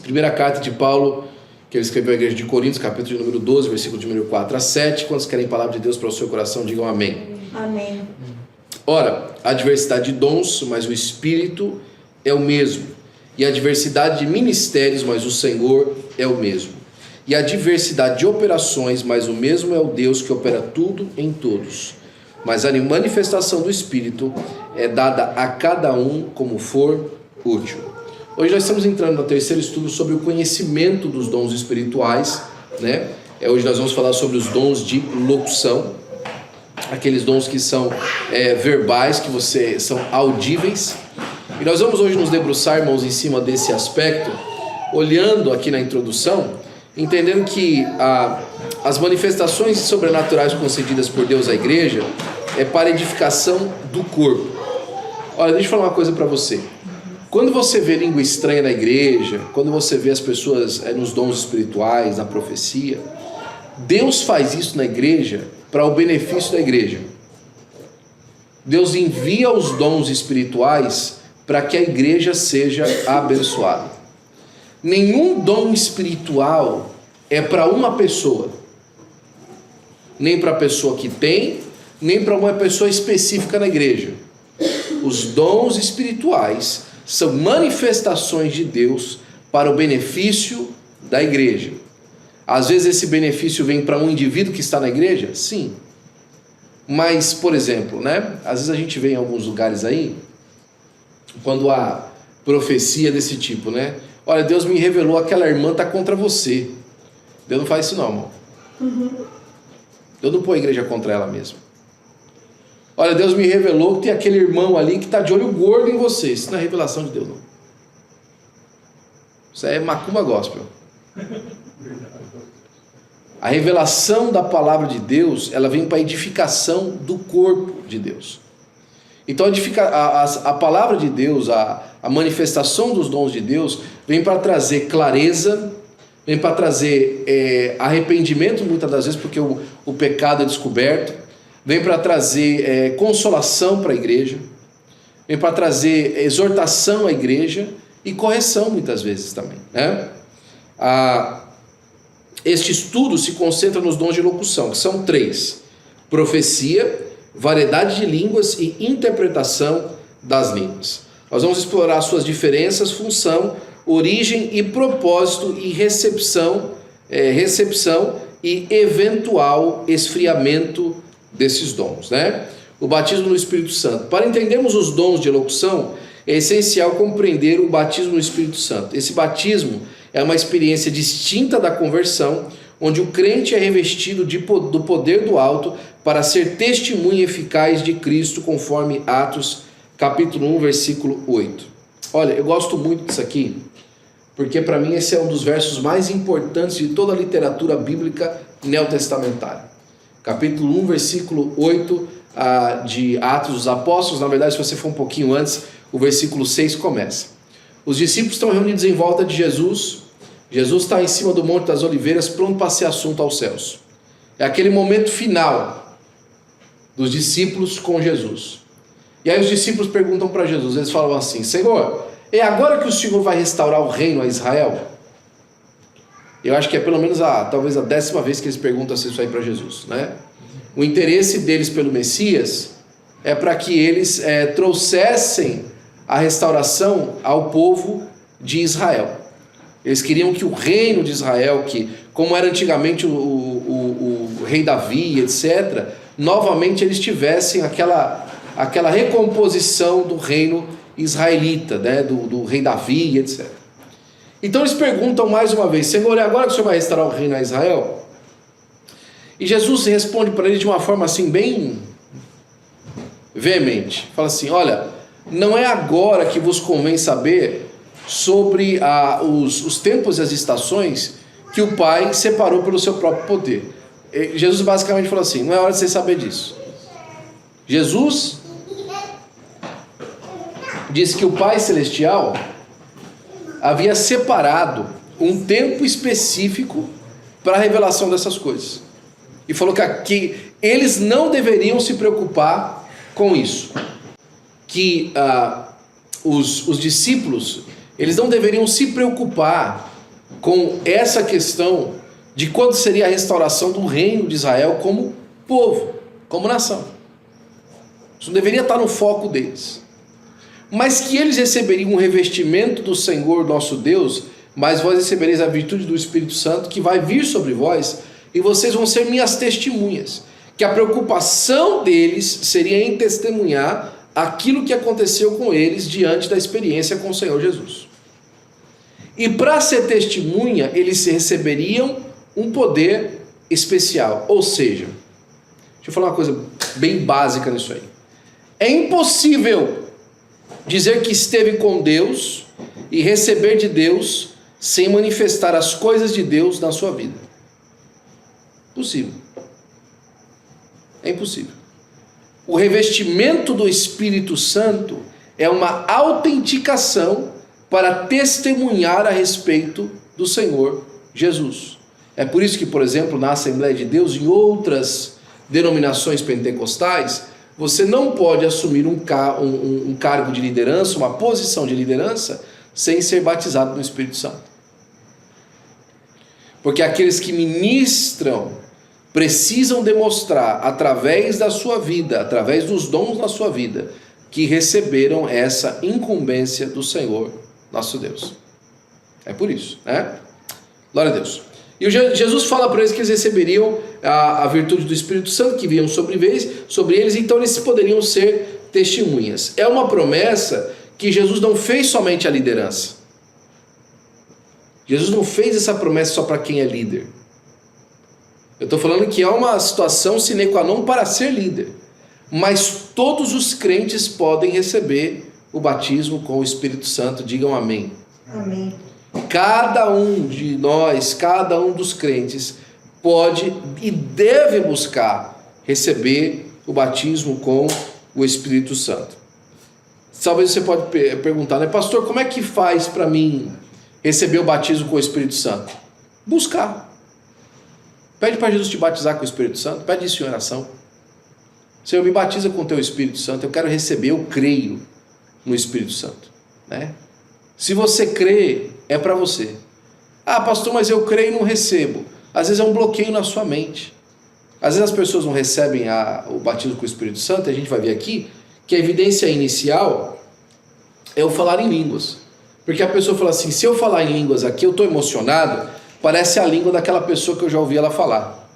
Primeira carta de Paulo, que ele escreveu à igreja de Coríntios, capítulo de número 12, versículo de número 4 a 7. Quantos querem a palavra de Deus para o seu coração, digam amém. Amém. Ora, há diversidade de dons, mas o Espírito é o mesmo. E a diversidade de ministérios, mas o Senhor é o mesmo. E a diversidade de operações, mas o mesmo é o Deus que opera tudo em todos. Mas a manifestação do Espírito é dada a cada um como for útil. Hoje nós estamos entrando no terceiro estudo sobre o conhecimento dos dons espirituais, né? Hoje nós vamos falar sobre os dons de locução, aqueles dons que são verbais, que são audíveis. E nós vamos hoje nos debruçar, irmãos, em cima desse aspecto, olhando aqui na introdução, entendendo que as manifestações sobrenaturais concedidas por Deus à igreja é para edificação do corpo. Olha, deixa eu falar uma coisa para você. Quando você vê língua estranha na igreja, quando você vê as pessoas nos dons espirituais, na profecia, Deus faz isso na igreja para o benefício da igreja. Deus envia os dons espirituais para que a igreja seja abençoada. Nenhum dom espiritual é para uma pessoa, nem para a pessoa que tem, nem para uma pessoa específica na igreja. Os dons espirituais são manifestações de Deus para o benefício da igreja. Às vezes esse benefício vem para um indivíduo que está na igreja? Sim. Mas, por exemplo, né? Às vezes a gente vê em alguns lugares aí, quando há profecia desse tipo, né? Olha, Deus me revelou, aquela irmã está contra você. Deus não faz isso não, irmão. Deus não põe a igreja contra ela mesmo. Olha, Deus me revelou que tem aquele irmão ali que está de olho gordo em você. Isso não é revelação de Deus, não. Isso é macumba gospel. A revelação da palavra de Deus, ela vem para a edificação do corpo de Deus. Então a palavra de Deus, a manifestação dos dons de Deus, vem para trazer clareza, vem para trazer arrependimento muitas das vezes, porque o pecado é descoberto, vem para trazer consolação para a igreja, vem para trazer exortação à igreja e correção muitas vezes também, né? Este estudo se concentra nos dons de locução, que são 3: profecia, variedade de línguas e interpretação das línguas. Nós vamos explorar suas diferenças, função, origem e propósito e recepção e eventual esfriamento desses dons, né? O batismo no Espírito Santo. Para entendermos os dons de elocução, é essencial compreender o batismo no Espírito Santo. Esse batismo é uma experiência distinta da conversão, onde o crente é revestido do poder do alto para ser testemunha eficaz de Cristo, conforme Atos capítulo 1, versículo 8. Olha, eu gosto muito disso aqui, porque para mim esse é um dos versos mais importantes de toda a literatura bíblica neotestamentária. Capítulo 1, versículo 8 de Atos dos Apóstolos. Na verdade, se você for um pouquinho antes, o versículo 6 começa. Os discípulos estão reunidos em volta de Jesus. Jesus está em cima do Monte das Oliveiras, pronto para ser assunto aos céus. É aquele momento final dos discípulos com Jesus. E aí os discípulos perguntam para Jesus, eles falam assim: Senhor, é agora que o Senhor vai restaurar o reino a Israel? Eu acho que é pelo menos talvez a 10ª vez que eles perguntam isso aí para Jesus, né? O interesse deles pelo Messias é para que eles trouxessem a restauração ao povo de Israel. Eles queriam que o reino de Israel, que como era antigamente o rei Davi, etc., novamente eles tivessem aquela recomposição do reino israelita, né? do rei Davi, etc. Então eles perguntam mais uma vez: Senhor, é agora que o Senhor vai restaurar o reino a Israel? E Jesus responde para eles de uma forma assim bem veemente. Fala assim: olha, não é agora que vos convém saber sobre os tempos e as estações que o Pai separou pelo seu próprio poder. Jesus basicamente falou assim: não é hora de vocês saber disso. Jesus disse que o Pai Celestial havia separado um tempo específico para a revelação dessas coisas. E falou que eles não deveriam se preocupar com isso. Que os discípulos eles não deveriam se preocupar com essa questão de quando seria a restauração do reino de Israel como povo, como nação. Isso não deveria estar no foco deles. Mas que eles receberiam um revestimento do Senhor nosso Deus, mas vós recebereis a virtude do Espírito Santo que vai vir sobre vós, e vocês vão ser minhas testemunhas. Que a preocupação deles seria em testemunhar aquilo que aconteceu com eles diante da experiência com o Senhor Jesus. E para ser testemunha, eles receberiam um poder especial. Ou seja, deixa eu falar uma coisa bem básica nisso aí. É impossível dizer que esteve com Deus e receber de Deus sem manifestar as coisas de Deus na sua vida. Possível. É impossível. O revestimento do Espírito Santo é uma autenticação para testemunhar a respeito do Senhor Jesus. É por isso que, por exemplo, na Assembleia de Deus e em outras denominações pentecostais, você não pode assumir um cargo de liderança, uma posição de liderança, sem ser batizado no Espírito Santo. Porque aqueles que ministram precisam demonstrar, através da sua vida, através dos dons na sua vida, que receberam essa incumbência do Senhor, nosso Deus. É por isso, né? Glória a Deus. E Jesus fala para eles que eles receberiam a virtude do Espírito Santo, que vinham sobre eles, então eles poderiam ser testemunhas. É uma promessa que Jesus não fez somente à liderança. Jesus não fez essa promessa só para quem é líder. Eu estou falando que é uma situação sine qua non para ser líder. Mas todos os crentes podem receber o batismo com o Espírito Santo. Digam amém. Amém. Cada um de nós, cada um dos crentes pode e deve buscar receber o batismo com o Espírito Santo. Talvez você pode perguntar, né, pastor, como é que faz para mim receber o batismo com o Espírito Santo? Buscar. Pede para Jesus te batizar com o Espírito Santo. Pede isso em oração. Senhor, me batiza com o teu Espírito Santo. Eu quero receber, eu creio no Espírito Santo, né? Se você crê, é para você. Ah, pastor, mas eu creio e não recebo. Às vezes é um bloqueio na sua mente. Às vezes as pessoas não recebem o batismo com o Espírito Santo, e a gente vai ver aqui que a evidência inicial é o falar em línguas. Porque a pessoa fala assim, se eu falar em línguas aqui, eu estou emocionado, parece a língua daquela pessoa que eu já ouvi ela falar.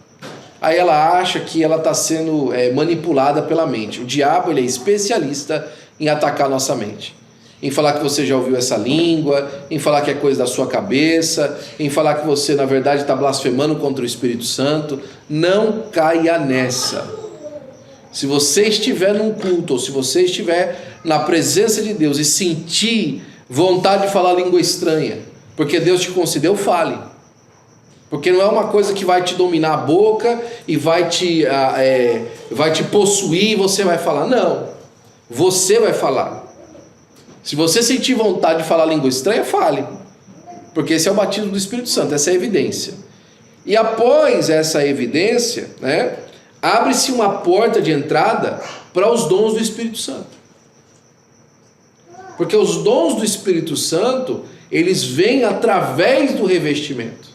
Aí ela acha que ela está sendo manipulada pela mente. O diabo, ele é especialista em atacar a nossa mente. Em falar que você já ouviu essa língua, em falar que é coisa da sua cabeça, em falar que você na verdade está blasfemando contra o Espírito Santo. Não caia nessa. Se você estiver num culto, ou se você estiver na presença de Deus e sentir vontade de falar língua estranha, porque Deus te concedeu, fale. Porque não é uma coisa que vai te dominar a boca e vai te possuir e você vai falar. Não, você vai falar. Se você sentir vontade de falar língua estranha, fale. Porque esse é o batismo do Espírito Santo, essa é a evidência. E após essa evidência, né, abre-se uma porta de entrada para os dons do Espírito Santo. Porque os dons do Espírito Santo, eles vêm através do revestimento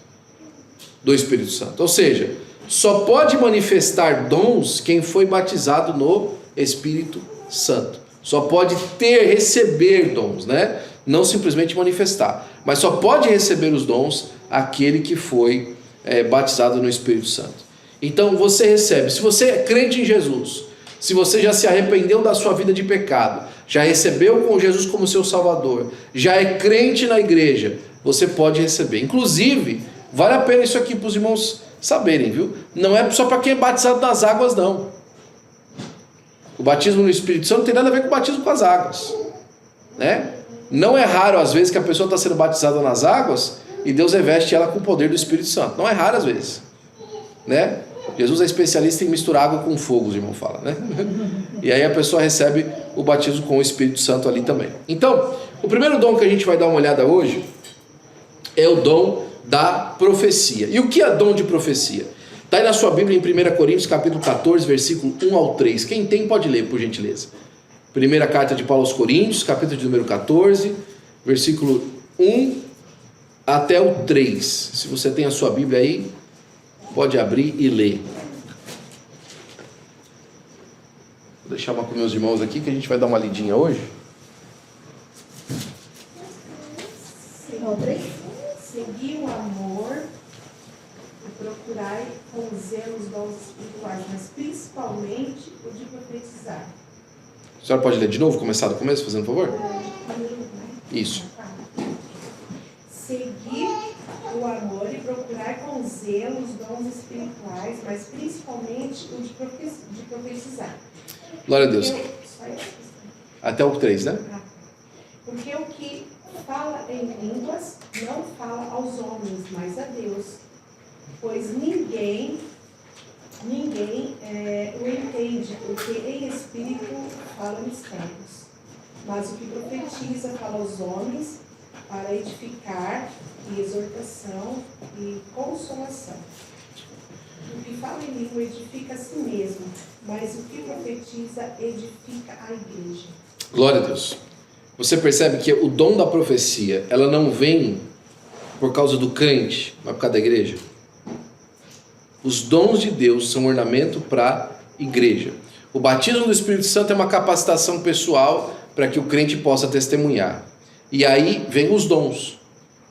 do Espírito Santo. Ou seja, só pode manifestar dons quem foi batizado no Espírito Santo. Só pode receber dons, né? Não simplesmente manifestar. Mas só pode receber os dons aquele que foi batizado no Espírito Santo. Então você recebe. Se você é crente em Jesus, se você já se arrependeu da sua vida de pecado, já recebeu com Jesus como seu Salvador, já é crente na igreja, você pode receber. Inclusive, vale a pena isso aqui para os irmãos saberem, viu? Não é só para quem é batizado nas águas, não. O batismo no Espírito Santo não tem nada a ver com o batismo com as águas, né? Não é raro às vezes que a pessoa está sendo batizada nas águas e Deus reveste ela com o poder do Espírito Santo. Não é raro às vezes, né? Jesus é especialista em misturar água com fogo, os irmãos falam, né? E aí a pessoa recebe o batismo com o Espírito Santo ali também. Então, o primeiro dom que a gente vai dar uma olhada hoje é o dom da profecia. E o que é dom de profecia? Está aí na sua Bíblia em 1 Coríntios capítulo 14, versículo 1 ao 3. Quem tem pode ler, por gentileza. Primeira carta de Paulo aos Coríntios, capítulo de número 14, versículo 1 até o 3. Se você tem a sua Bíblia aí, pode abrir e ler. Vou deixar uma com meus irmãos aqui que a gente vai dar uma lidinha hoje. Segui o amor e procurai com zelo os dons espirituais, mas principalmente o de profetizar. A senhora pode ler de novo, começar do começo, fazendo um favor? Isso. Segui o amor e procurai com zelo os dons espirituais, mas principalmente o de profetizar. Glória a Deus. Até o 3, né? Porque o que fala em línguas não fala aos homens, mas a Deus. Pois ninguém o entende, porque em espírito fala mistérios. Mas o que profetiza fala aos homens para edificar e exortação e consolação. O que fala em língua edifica a si mesmo, mas o que profetiza edifica a igreja. Glória a Deus. Você percebe que o dom da profecia, ela não vem por causa do crente, mas por causa da igreja. Os dons de Deus são ornamento para a igreja. O batismo do Espírito Santo é uma capacitação pessoal para que o crente possa testemunhar. E aí vem os dons,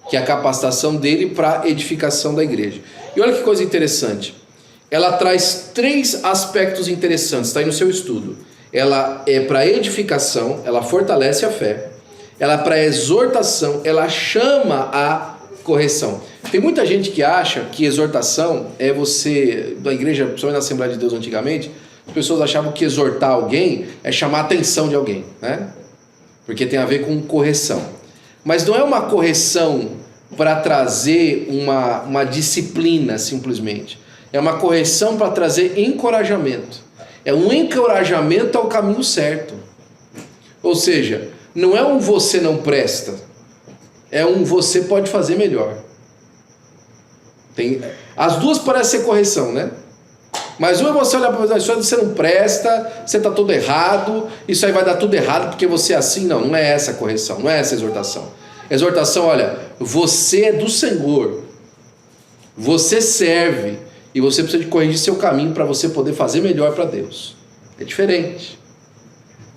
que é a capacitação dele para a edificação da igreja. E olha que coisa interessante. Ela traz 3 aspectos interessantes, está aí no seu estudo. Ela é para edificação, ela fortalece a fé. Ela é para exortação, ela chama a correção. Tem muita gente que acha que exortação é você, da igreja, principalmente na Assembleia de Deus antigamente, as pessoas achavam que exortar alguém é chamar a atenção de alguém, né? Porque tem a ver com correção. Mas não é uma correção para trazer uma disciplina simplesmente. É uma correção para trazer encorajamento. É um encorajamento ao caminho certo. Ou seja, não é um você não presta, é um você pode fazer melhor. As duas parecem ser correção, né? Mas uma é você olhar para você não presta, você está todo errado, isso aí vai dar tudo errado porque você é assim. Não é essa a correção, não é essa a exortação. Exortação, olha, você é do Senhor, você serve e você precisa de corrigir seu caminho para você poder fazer melhor para Deus. É diferente.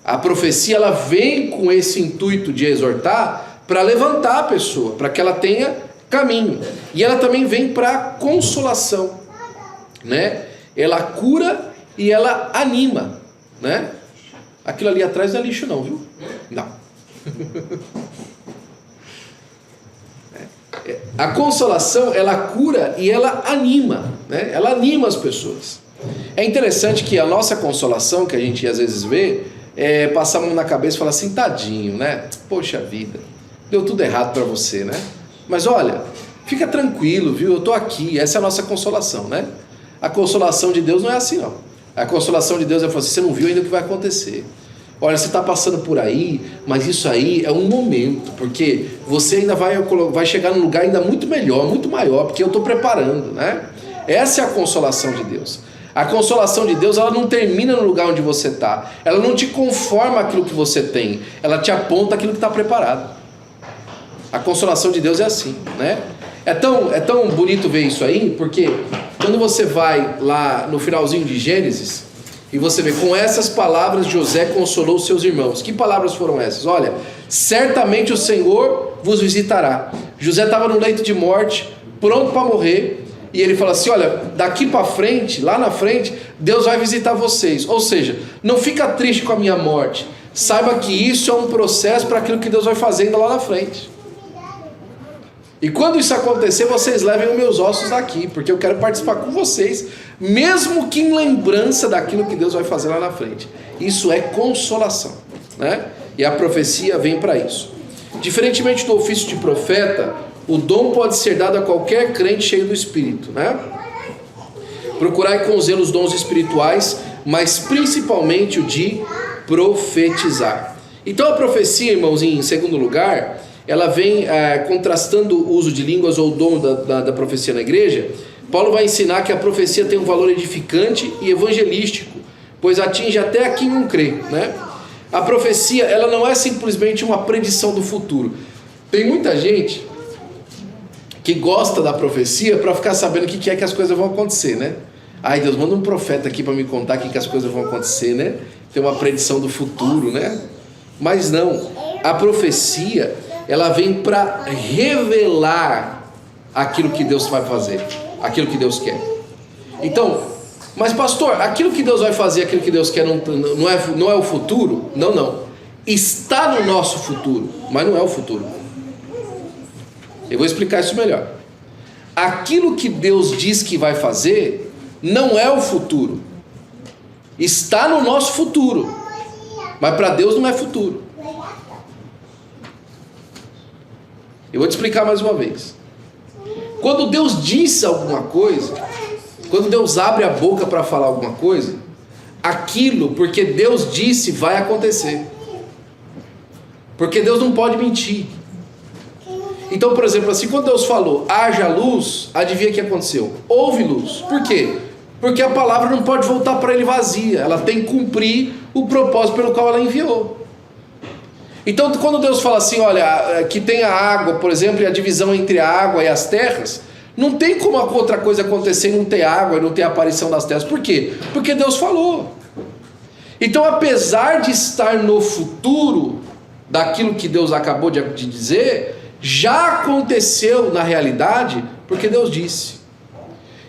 A profecia, ela vem com esse intuito de exortar para levantar a pessoa, para que ela tenha caminho. E ela também vem para consolação, né? Ela cura e ela anima, né? Aquilo ali atrás não é lixo não, viu? Não. A consolação, ela cura e ela anima, né? Ela anima as pessoas. É interessante que a nossa consolação, que a gente às vezes vê, é passar a mão na cabeça e falar assim, tadinho, né? Poxa vida, deu tudo errado para você, né? Mas olha, fica tranquilo, viu? Eu tô aqui, essa é a nossa consolação, né? A consolação de Deus não é assim, não. A consolação de Deus é falar assim, você não viu ainda o que vai acontecer. Olha, você está passando por aí, mas isso aí é um momento, porque você ainda vai chegar num lugar ainda muito melhor, muito maior, porque eu estou preparando, né? Essa é a consolação de Deus. A consolação de Deus, ela não termina no lugar onde você está. Ela não te conforma aquilo que você tem. Ela te aponta aquilo que está preparado. A consolação de Deus é assim, né? É tão bonito ver isso aí, porque quando você vai lá no finalzinho de Gênesis, e você vê, com essas palavras José consolou seus irmãos. Que palavras foram essas? Olha, certamente o Senhor vos visitará. José estava no leito de morte, pronto para morrer, e ele fala assim, olha, daqui para frente, lá na frente, Deus vai visitar vocês. Ou seja, não fica triste com a minha morte. Saiba que isso é um processo para aquilo que Deus vai fazendo lá na frente. E quando isso acontecer, vocês levem os meus ossos daqui, porque eu quero participar com vocês, mesmo que em lembrança daquilo que Deus vai fazer lá na frente. Isso é consolação, né? E a profecia vem para isso. Diferentemente do ofício de profeta, o dom pode ser dado a qualquer crente cheio do Espírito, né? Procurai com zelo os dons espirituais, mas principalmente o de profetizar. Então a profecia, irmãos, em segundo lugar, ela vem contrastando o uso de línguas ou o dom da profecia na igreja. Paulo vai ensinar que a profecia tem um valor edificante e evangelístico, pois atinge até a quem não crê, né? A profecia, ela não é simplesmente uma predição do futuro. Tem muita gente que gosta da profecia para ficar sabendo o que é que as coisas vão acontecer, né? Ai, Deus, manda um profeta aqui para me contar o que as coisas vão acontecer, né? Tem uma predição do futuro, né? Mas não, a profecia, ela vem para revelar aquilo que Deus vai fazer, aquilo que Deus quer. Então, mas pastor, aquilo que Deus vai fazer, aquilo que Deus quer não é o futuro? Não. Está no nosso futuro, mas não é o futuro. Eu vou explicar isso melhor. Aquilo que Deus diz que vai fazer não é o futuro. Está no nosso futuro, mas para Deus não é futuro. Eu vou te explicar mais uma vez. Quando Deus diz alguma coisa, quando Deus abre a boca para falar alguma coisa, aquilo, porque Deus disse, vai acontecer. Porque Deus não pode mentir. Então, por exemplo, assim, quando Deus falou, haja luz, adivinha o que aconteceu? Houve luz. Por quê? Porque a palavra não pode voltar para ele vazia. Ela tem que cumprir o propósito pelo qual ela enviou. Então, quando Deus fala assim, olha, que tem a água, por exemplo, e a divisão entre a água e as terras, não tem como a outra coisa acontecer e não ter água e não ter a aparição das terras. Por quê? Porque Deus falou. Então, apesar de estar no futuro daquilo que Deus acabou de dizer, já aconteceu na realidade, porque Deus disse.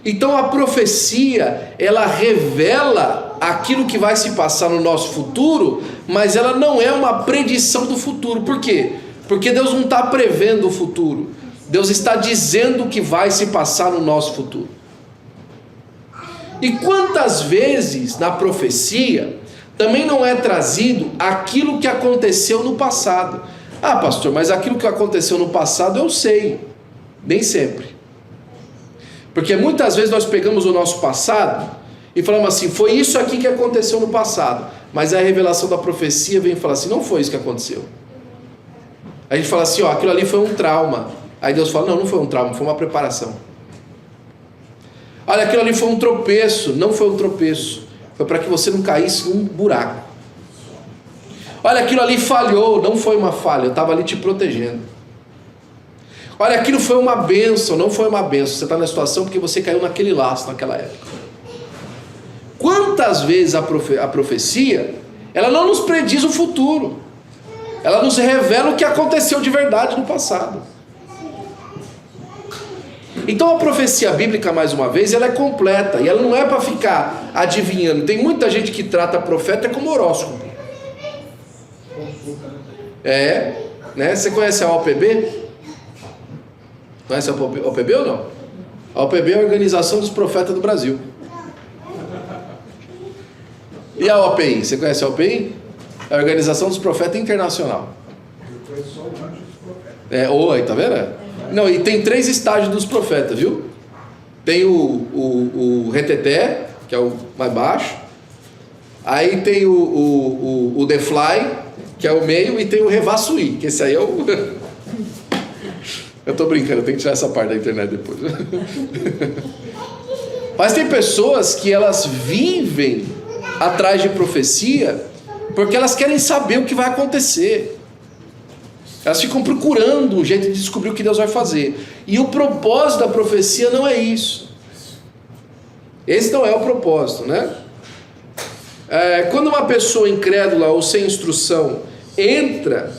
Então a profecia, ela revela aquilo que vai se passar no nosso futuro, mas ela não é uma predição do futuro. Por quê? Porque Deus não está prevendo o futuro. Deus está dizendo o que vai se passar no nosso futuro. E quantas vezes na profecia também não é trazido aquilo que aconteceu no passado? Ah, pastor, mas aquilo que aconteceu no passado eu sei. Nem sempre. Porque muitas vezes nós pegamos o nosso passado e falamos assim, foi isso aqui que aconteceu no passado. Mas a revelação da profecia vem e fala assim, não foi isso que aconteceu. A gente fala assim, ó, aquilo ali foi um trauma. Aí Deus fala, não foi um trauma, foi uma preparação. Olha, aquilo ali foi um tropeço. Não foi um tropeço. Foi para que você não caísse num buraco. Olha, aquilo ali falhou. Não foi uma falha, eu estava ali te protegendo. Olha, aquilo foi uma bênção. Não foi uma bênção, você está na situação porque você caiu naquele laço naquela época. Quantas vezes a profecia, ela não nos prediz o futuro, ela nos revela o que aconteceu de verdade no passado. Então a profecia bíblica, mais uma vez, ela é completa, e ela não é para ficar adivinhando. Tem muita gente que trata profeta como horóscopo. Né? Você conhece a OPB? Conhece a OPB ou não? A OPB é a Organização dos Profetas do Brasil. E a OPI? Você conhece a OPI? É a Organização dos Profetas Internacional. Eu conheço só o anjo dos profetas. Oi, tá vendo? Não, e tem 3 estágios dos profetas, viu? Tem o reteté, que é o mais baixo. Aí tem o The Fly, que é o meio, e tem o Revassuí, que esse aí é o... Eu tô brincando, eu tenho que tirar essa parte da internet depois. Mas tem pessoas que elas vivem atrás de profecia porque elas querem saber o que vai acontecer. Elas ficam procurando um jeito de descobrir o que Deus vai fazer. E o propósito da profecia não é isso. Esse não é o propósito, né? Quando uma pessoa incrédula ou sem instrução entra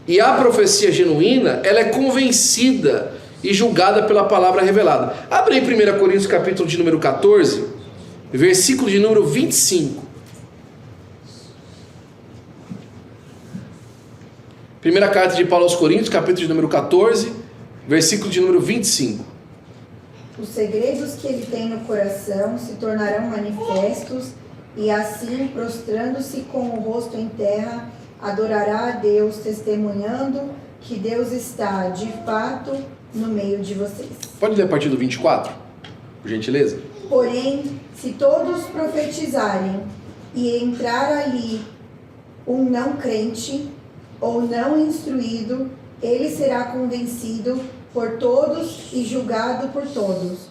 e a profecia genuína, ela é convencida e julgada pela palavra revelada. Abre aí 1 Coríntios capítulo de número 14, versículo de número 25. Primeira carta de Paulo aos Coríntios, capítulo de número 14, versículo de número 25. Os segredos que ele tem no coração se tornarão manifestos, e assim, prostrando-se com o rosto em terra, adorará a Deus, testemunhando que Deus está, de fato, no meio de vocês. Pode ler a partir do 24, por gentileza? Porém, se todos profetizarem e entrar ali um não crente ou não instruído, ele será convencido por todos e julgado por todos.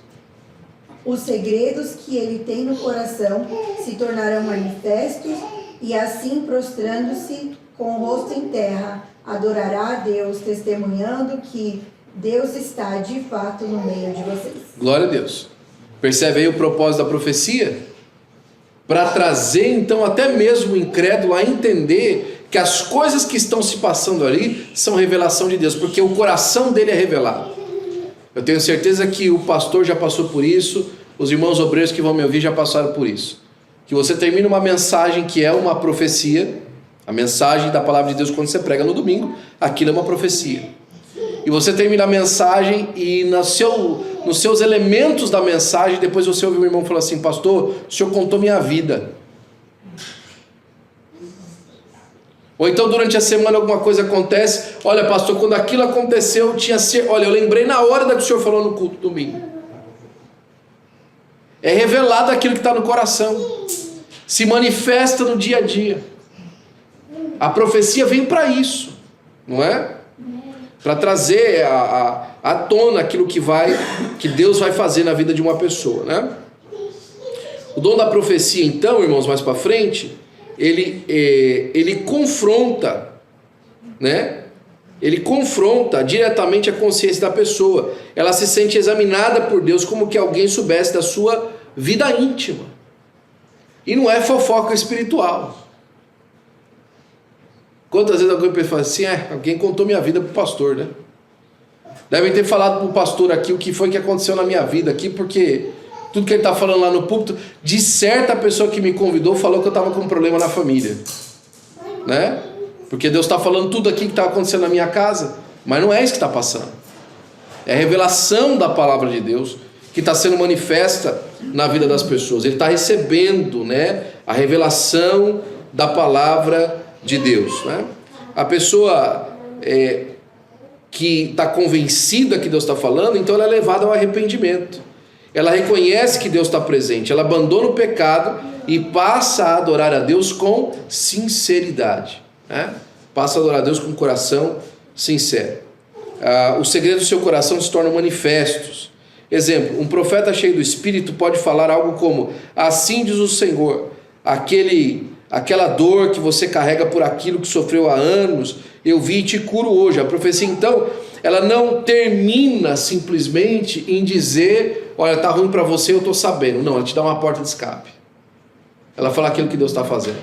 Os segredos que ele tem no coração se tornarão manifestos, e assim, prostrando-se com o rosto em terra, adorará a Deus, testemunhando que Deus está de fato no meio de vocês. Glória a Deus. Percebe aí o propósito da profecia? Para trazer então até mesmo o incrédulo a entender que as coisas que estão se passando ali são revelação de Deus, porque o coração dele é revelado. Eu tenho certeza que o pastor já passou por isso, os irmãos obreiros que vão me ouvir já passaram por isso. Que você termina uma mensagem que é uma profecia, a mensagem da palavra de Deus quando você prega no domingo, aquilo é uma profecia. E você termina a mensagem e nos seus elementos da mensagem, depois você ouve um irmão falar assim: pastor, o senhor contou minha vida. Ou então durante a semana alguma coisa acontece: olha pastor, quando aquilo aconteceu, olha, eu lembrei na hora da que o senhor falou no culto domingo. É revelado aquilo que está no coração, se manifesta no dia a dia. A profecia vem para isso, não é? Para trazer à tona aquilo que Deus vai fazer na vida de uma pessoa, né? O dom da profecia, então, irmãos, mais para frente, ele confronta, né? Ele confronta diretamente a consciência da pessoa. Ela se sente examinada por Deus como que alguém soubesse da sua vida íntima. E não é fofoca espiritual. Quantas vezes alguém fala assim: alguém contou minha vida pro pastor, né? Devem ter falado pro pastor aqui o que foi que aconteceu na minha vida aqui, porque tudo que ele está falando lá no púlpito, de certa pessoa que me convidou falou que eu estava com um problema na família, né? Porque Deus está falando tudo aqui que está acontecendo na minha casa, mas não é isso que está passando. É a revelação da palavra de Deus que está sendo manifesta na vida das pessoas. Ele está recebendo, né, a revelação da palavra de Deus, né? A pessoa que está convencida que Deus está falando, então ela é levada ao arrependimento. Ela reconhece que Deus está presente, ela abandona o pecado e passa a adorar a Deus com sinceridade, né? Passa a adorar a Deus com um coração sincero. Os segredos do seu coração se tornam manifestos. Exemplo: um profeta cheio do Espírito pode falar algo como: assim diz o Senhor, aquela dor que você carrega por aquilo que sofreu há anos, eu vi e te curo hoje. A profecia, então, ela não termina simplesmente em dizer: olha, está ruim para você, eu estou sabendo. Não, ela te dá uma porta de escape. Ela fala aquilo que Deus está fazendo.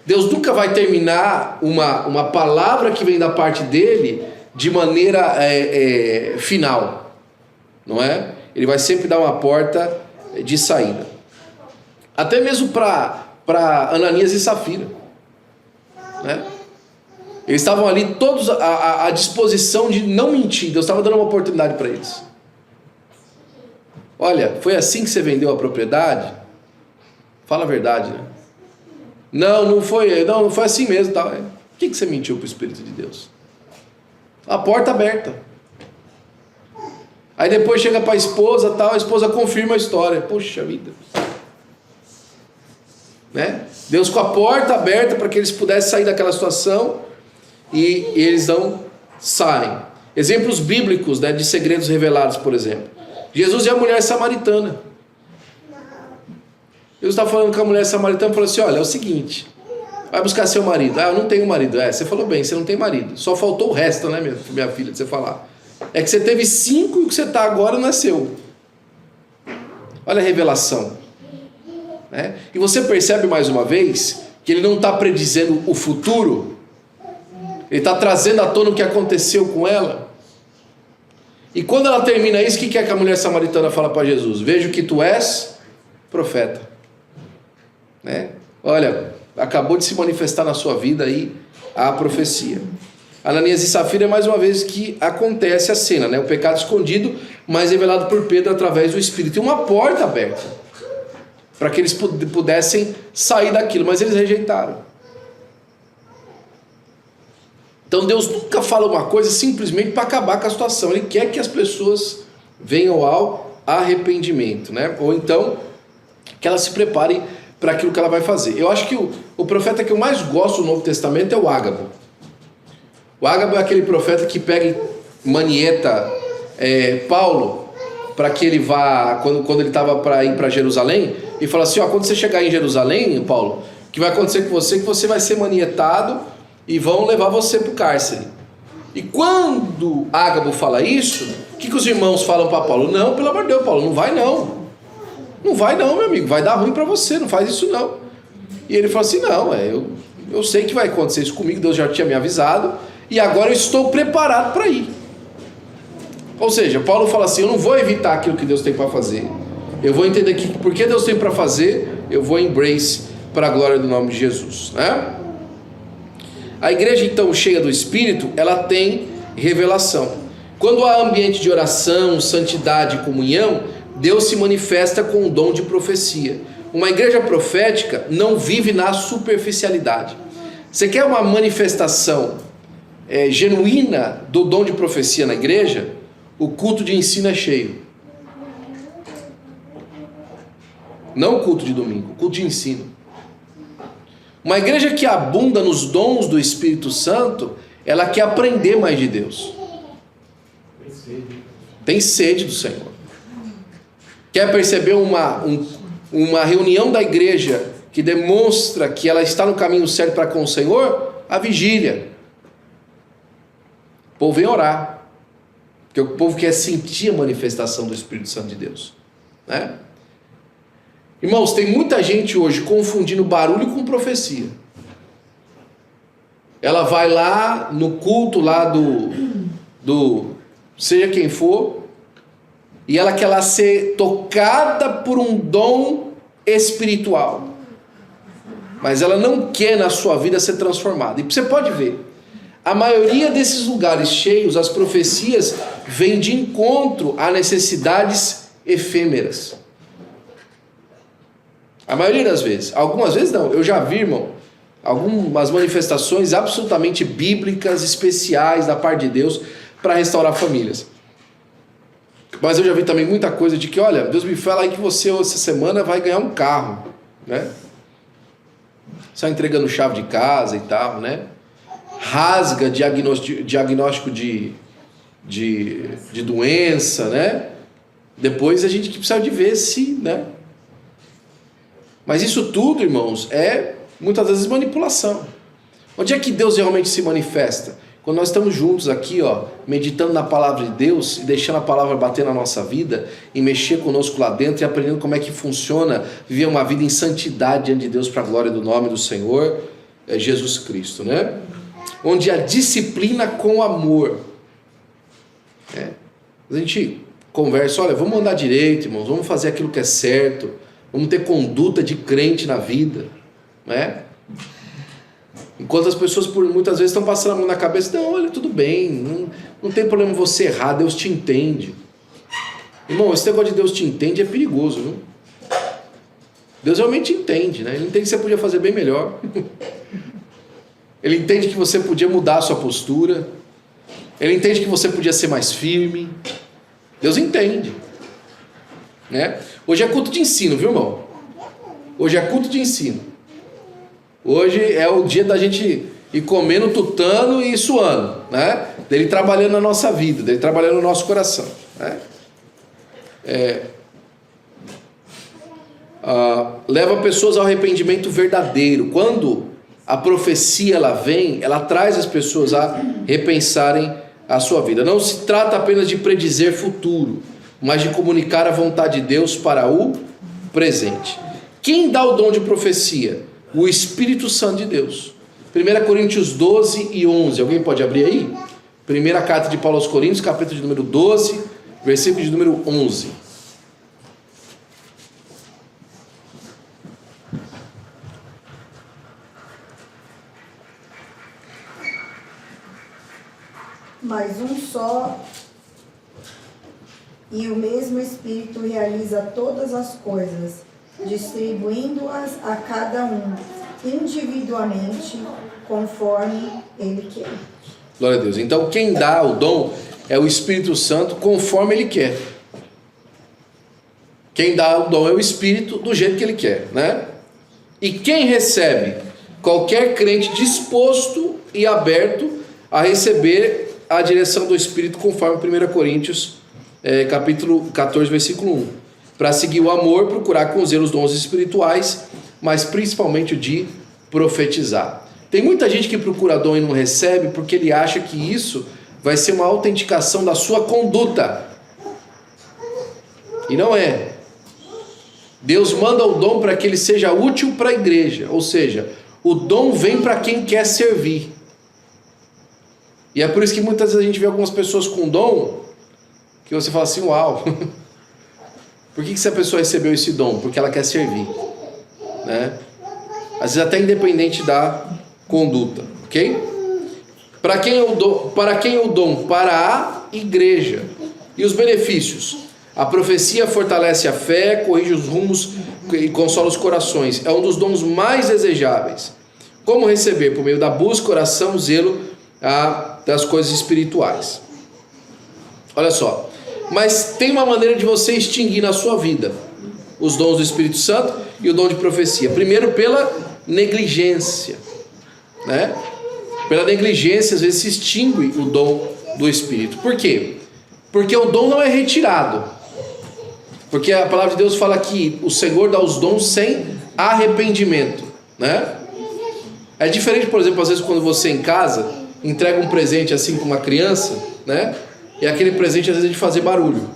Deus nunca vai terminar uma palavra que vem da parte dele de maneira final, não é? Ele vai sempre dar uma porta de saída. Até mesmo para Ananias e Safira, né? Eles estavam ali todos à disposição de não mentir. Deus estava dando uma oportunidade para eles. Olha, foi assim que você vendeu a propriedade? Fala a verdade, né? Não foi assim mesmo, tá? Por que você mentiu para o Espírito de Deus? A porta aberta. Aí depois chega para a esposa, tal, a esposa confirma a história. Poxa vida, né? Deus com a porta aberta para que eles pudessem sair daquela situação, e eles não saem. Exemplos bíblicos, né, de segredos revelados, por exemplo: Jesus e a mulher samaritana. Deus está falando com a mulher samaritana, falou assim: olha, é o seguinte, vai buscar seu marido. Eu não tenho marido. Você falou bem, você não tem marido, só faltou o resto, né, minha filha, de você falar. É que você teve 5 e o que você está agora não é seu. Olha a revelação, né? E você percebe mais uma vez que ele não está predizendo o futuro, ele está trazendo à tona o que aconteceu com ela. E quando ela termina isso, o que é que a mulher samaritana fala para Jesus? Vejo que tu és profeta, né? Olha, acabou de se manifestar na sua vida aí a profecia. Ananias e Safira é mais uma vez que acontece a cena, né? O pecado escondido, mas revelado por Pedro através do Espírito, e uma porta aberta para que eles pudessem sair daquilo, mas eles rejeitaram. Então Deus nunca fala uma coisa simplesmente para acabar com a situação. Ele quer que as pessoas venham ao arrependimento, né? Ou então que elas se preparem para aquilo que ela vai fazer. Eu acho que o profeta que eu mais gosto do Novo Testamento é o Ágabo. O Ágabo é aquele profeta que pega e manieta Paulo para que ele vá, quando ele estava para ir para Jerusalém, e fala assim: quando você chegar em Jerusalém, Paulo, o que vai acontecer com você é que você vai ser manietado e vão levar você para o cárcere. E quando Ágabo fala isso, o que os irmãos falam para Paulo? Não, pelo amor de Deus, Paulo, não vai não. Não vai não, meu amigo, vai dar ruim para você, não faz isso não. E ele fala assim, não, eu sei que vai acontecer isso comigo, Deus já tinha me avisado, e agora eu estou preparado para ir. Ou seja, Paulo fala assim, eu não vou evitar aquilo que Deus tem para fazer, eu vou entender que porque Deus tem para fazer, eu vou embrace para a glória do nome de Jesus, né? A igreja então cheia do Espírito, ela tem revelação. Quando há ambiente de oração, santidade e comunhão, Deus se manifesta com o dom de profecia. Uma igreja profética não vive na superficialidade. Você quer uma manifestação genuína do dom de profecia na igreja? O culto de ensino é cheio. Não o culto de domingo, o culto de ensino. Uma igreja que abunda nos dons do Espírito Santo, ela quer aprender mais de Deus. Tem sede do Senhor. Quer perceber uma reunião da igreja que demonstra que ela está no caminho certo para com o Senhor? A vigília. O povo vem orar, porque o povo quer sentir a manifestação do Espírito Santo de Deus, né? Irmãos, tem muita gente hoje confundindo barulho com profecia. Ela vai lá no culto lá do seja quem for, e ela quer lá ser tocada por um dom espiritual, mas ela não quer na sua vida ser transformada. E você pode ver, a maioria desses lugares cheios, as profecias vêm de encontro a necessidades efêmeras. A maioria das vezes. Algumas vezes não. Eu já vi, irmão, algumas manifestações absolutamente bíblicas, especiais da parte de Deus para restaurar famílias. Mas eu já vi também muita coisa de que, olha, Deus me fala aí que você essa semana vai ganhar um carro, né? Só entregando chave de casa e tal, né? Rasga diagnóstico de doença, né? Depois a gente precisa de ver se, né? Mas isso tudo, irmãos, é muitas vezes manipulação. Onde é que Deus realmente se manifesta? Quando nós estamos juntos aqui, ó, meditando na palavra de Deus e deixando a palavra bater na nossa vida e mexer conosco lá dentro e aprendendo como é que funciona viver uma vida em santidade diante de Deus para a glória do nome do Senhor Jesus Cristo, né? Onde a disciplina com amor. A gente conversa, olha, vamos andar direito, irmãos, vamos fazer aquilo que é certo, vamos ter conduta de crente na vida, né? Enquanto as pessoas muitas vezes estão passando a mão na cabeça, não, olha, tudo bem, não tem problema você errar, Deus te entende. Irmão, esse negócio de Deus te entende é perigoso, viu? Deus realmente entende, né? Ele entende que você podia fazer bem melhor. Ele entende que você podia mudar a sua postura. Ele entende que você podia ser mais firme. Deus entende, né? Hoje é culto de ensino, viu, irmão? Hoje é culto de ensino. Hoje é o dia da gente ir comendo, tutano e suando, né? Dele trabalhando na nossa vida, dele trabalhando no nosso coração, né? Leva pessoas ao arrependimento verdadeiro. Quando a profecia ela vem, ela traz as pessoas a repensarem a sua vida. Não se trata apenas de predizer futuro, mas de comunicar a vontade de Deus para o presente. Quem dá o dom de profecia? O Espírito Santo de Deus. 1 Coríntios 12 e 11. Alguém pode abrir aí? Primeira carta de Paulo aos Coríntios, capítulo de número 12, versículo de número 11. Mas um só e o mesmo Espírito realiza todas as coisas, distribuindo-as a cada um, individualmente, conforme Ele quer. Glória a Deus. Então quem dá o dom é o Espírito Santo conforme Ele quer. Quem dá o dom é o Espírito do jeito que Ele quer, né? E quem recebe? Qualquer crente disposto e aberto a receber a direção do Espírito conforme 1 Coríntios capítulo 14, versículo 1. Para seguir o amor, procurar com zelo os dons espirituais, mas principalmente o de profetizar. Tem muita gente que procura dom e não recebe porque ele acha que isso vai ser uma autenticação da sua conduta. E não é. Deus manda o dom para que ele seja útil para a igreja. Ou seja, o dom vem para quem quer servir. E é por isso que muitas vezes a gente vê algumas pessoas com dom que você fala assim, uau, por que essa pessoa recebeu esse dom? Porque ela quer servir, né? Às vezes até independente da conduta, ok? Para quem é o dom? Para a igreja. E os benefícios? A profecia fortalece a fé, corrige os rumos e consola os corações. É um dos dons mais desejáveis. Como receber? Por meio da busca, oração, zelo das coisas espirituais. Olha só. Mas tem uma maneira de você extinguir na sua vida os dons do Espírito Santo e o dom de profecia. Primeiro, pela negligência, né? Pela negligência, às vezes se extingue o dom do Espírito. Por quê? Porque o dom não é retirado. Porque a palavra de Deus fala que o Senhor dá os dons sem arrependimento, né? É diferente, por exemplo, às vezes quando você em casa entrega um presente assim para uma criança, né? E aquele presente às vezes é de fazer barulho.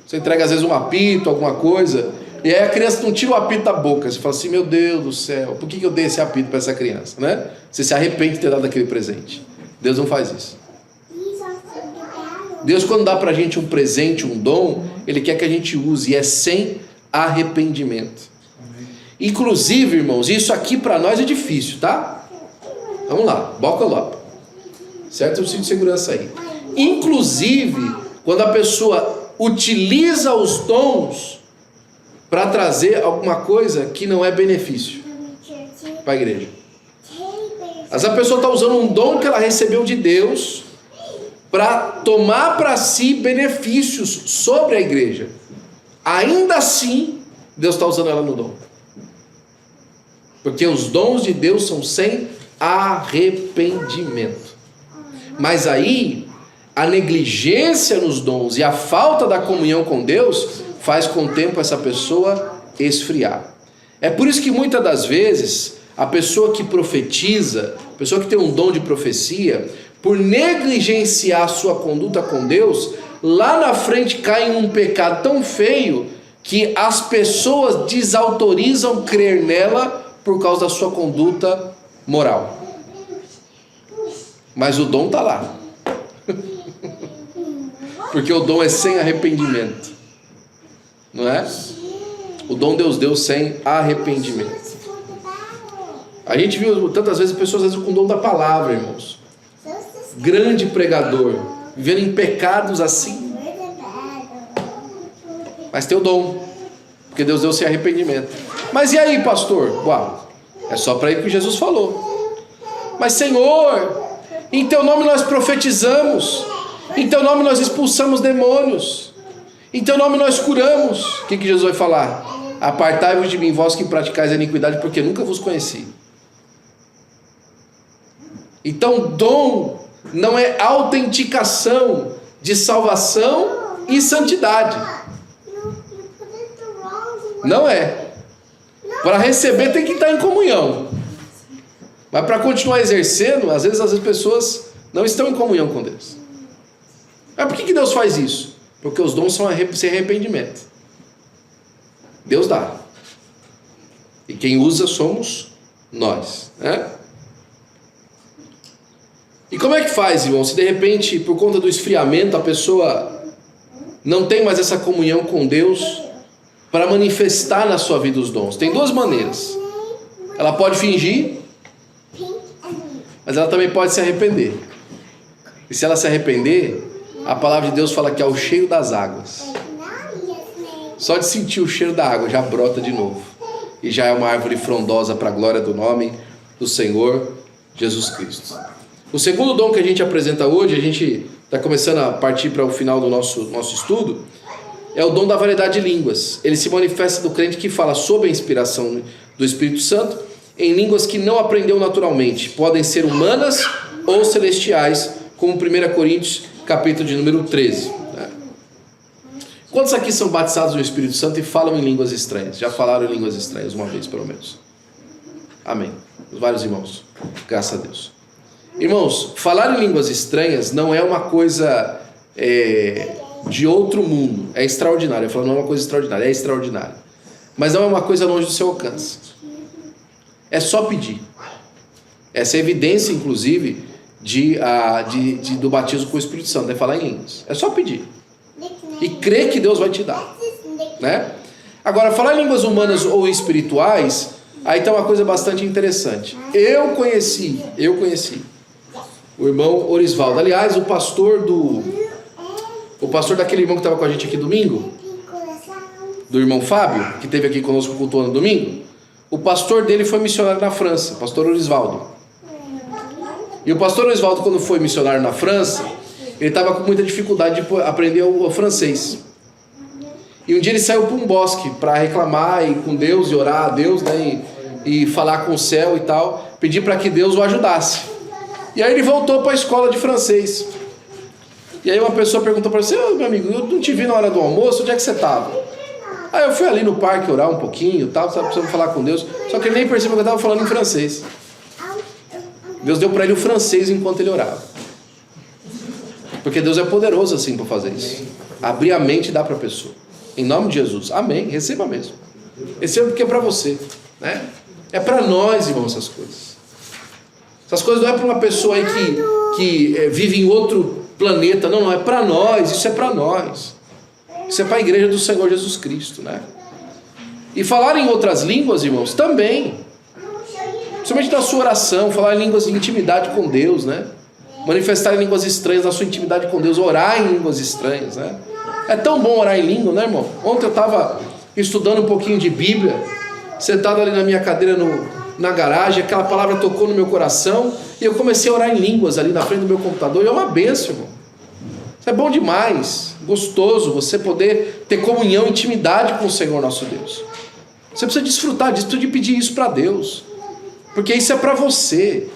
Você entrega às vezes um apito, alguma coisa, e aí a criança não tira o apito da boca. Você fala assim, meu Deus do céu, por que eu dei esse apito para essa criança, né? Você se arrepende de ter dado aquele presente. Deus não faz isso. Deus, quando dá pra gente um presente, um dom, Ele quer que a gente use, e é sem arrependimento. Inclusive, irmãos, isso aqui para nós é difícil, tá? Vamos lá, buckle up. Certo? Eu sinto segurança aí. Inclusive, quando a pessoa utiliza os dons para trazer alguma coisa que não é benefício para a igreja. Mas a pessoa está usando um dom que ela recebeu de Deus para tomar para si benefícios sobre a igreja. Ainda assim, Deus está usando ela no dom. Porque os dons de Deus são sem arrependimento. Mas aí, a negligência nos dons e a falta da comunhão com Deus faz com o tempo essa pessoa esfriar. É por isso que muitas das vezes a pessoa que profetiza, a pessoa que tem um dom de profecia, por negligenciar sua conduta com Deus, lá na frente cai em um pecado tão feio que as pessoas desautorizam crer nela por causa da sua conduta moral. Mas o dom está lá. Porque o dom é sem arrependimento. Não é? O dom Deus deu sem arrependimento. A gente viu tantas vezes pessoas às vezes com o dom da palavra, irmãos. Grande pregador, vivendo em pecados assim. Mas tem o dom, porque Deus deu sem arrependimento. Mas e aí, pastor? Uau, é só para ir que Jesus falou. Mas Senhor, em teu nome nós profetizamos, em teu nome nós expulsamos demônios, em teu nome nós curamos. O que Jesus vai falar? Apartai-vos de mim, vós que praticais a iniquidade, porque nunca vos conheci. Então dom não é autenticação de salvação e santidade. Não é. Para receber tem que estar em comunhão. Mas para continuar exercendo, às vezes as pessoas não estão em comunhão com Deus. Mas por que Deus faz isso? Porque os dons são sem arrependimento. Deus dá. E quem usa somos nós, né? E como é que faz, irmão? Se de repente, por conta do esfriamento, a pessoa não tem mais essa comunhão com Deus para manifestar na sua vida os dons. Tem duas maneiras. Ela pode fingir, mas ela também pode se arrepender. E se ela se arrepender, a palavra de Deus fala que é o cheiro das águas. Só de sentir o cheiro da água já brota de novo. E já é uma árvore frondosa para a glória do nome do Senhor Jesus Cristo. O segundo dom que a gente apresenta hoje, a gente está começando a partir para o final do nosso estudo, é o dom da variedade de línguas. Ele se manifesta do crente que fala sob a inspiração do Espírito Santo em línguas que não aprendeu naturalmente. Podem ser humanas ou celestiais, como 1 Coríntios, capítulo de número 13. Quantos aqui são batizados no Espírito Santo e falam em línguas estranhas? Já falaram em línguas estranhas uma vez, pelo menos. Amém. vários irmãos, graças a Deus. Irmãos, falar em línguas estranhas não é uma coisa de outro mundo, é extraordinário. Eu falo, não é uma coisa extraordinária, é extraordinário. Mas não é uma coisa longe do seu alcance. É só pedir. Essa é evidência, inclusive, do batismo com o Espírito Santo, é falar em línguas. É só pedir. E crer que Deus vai te dar, né? Agora, falar em línguas humanas ou espirituais, aí está uma coisa bastante interessante. Eu conheci o irmão Orisvaldo. Aliás, o pastor daquele irmão que estava com a gente aqui domingo, do irmão Fábio, que esteve aqui conosco cultuando no domingo, o pastor dele foi missionário na França, pastor Orisvaldo. E o pastor Orisvaldo, quando foi missionário na França, ele estava com muita dificuldade de aprender o francês. E um dia ele saiu para um bosque para reclamar e com Deus e orar a Deus, né, e falar com o céu e tal, pedir para que Deus o ajudasse. E aí ele voltou para a escola de francês. E aí uma pessoa perguntou para ele: meu amigo, eu não te vi na hora do almoço, onde é que você estava? Aí eu fui ali no parque orar um pouquinho, tal, estava precisando falar com Deus, só que ele nem percebeu que eu estava falando em francês. Deus deu para ele o francês enquanto ele orava. Porque Deus é poderoso assim para fazer isso. Abrir a mente e dar para a pessoa. Em nome de Jesus. Amém. Receba mesmo. Receba porque é para você, né? É para nós, irmãos, essas coisas. Essas coisas não é para uma pessoa aí que vive em outro planeta. Não, é para nós. Isso é para nós. Isso é para a igreja do Senhor Jesus Cristo, né? E falar em outras línguas, irmãos, também. Principalmente na sua oração, falar em línguas de intimidade com Deus, né? Manifestar em línguas estranhas na sua intimidade com Deus, orar em línguas estranhas, né? É tão bom orar em língua, né, irmão? Ontem eu estava estudando um pouquinho de Bíblia, sentado ali na minha cadeira na garagem, aquela palavra tocou no meu coração e eu comecei a orar em línguas ali na frente do meu computador, e é uma bênção, irmão. Isso é bom demais, gostoso você poder ter comunhão, intimidade com o Senhor nosso Deus. Você precisa desfrutar disso, de pedir isso para Deus, porque isso é para você,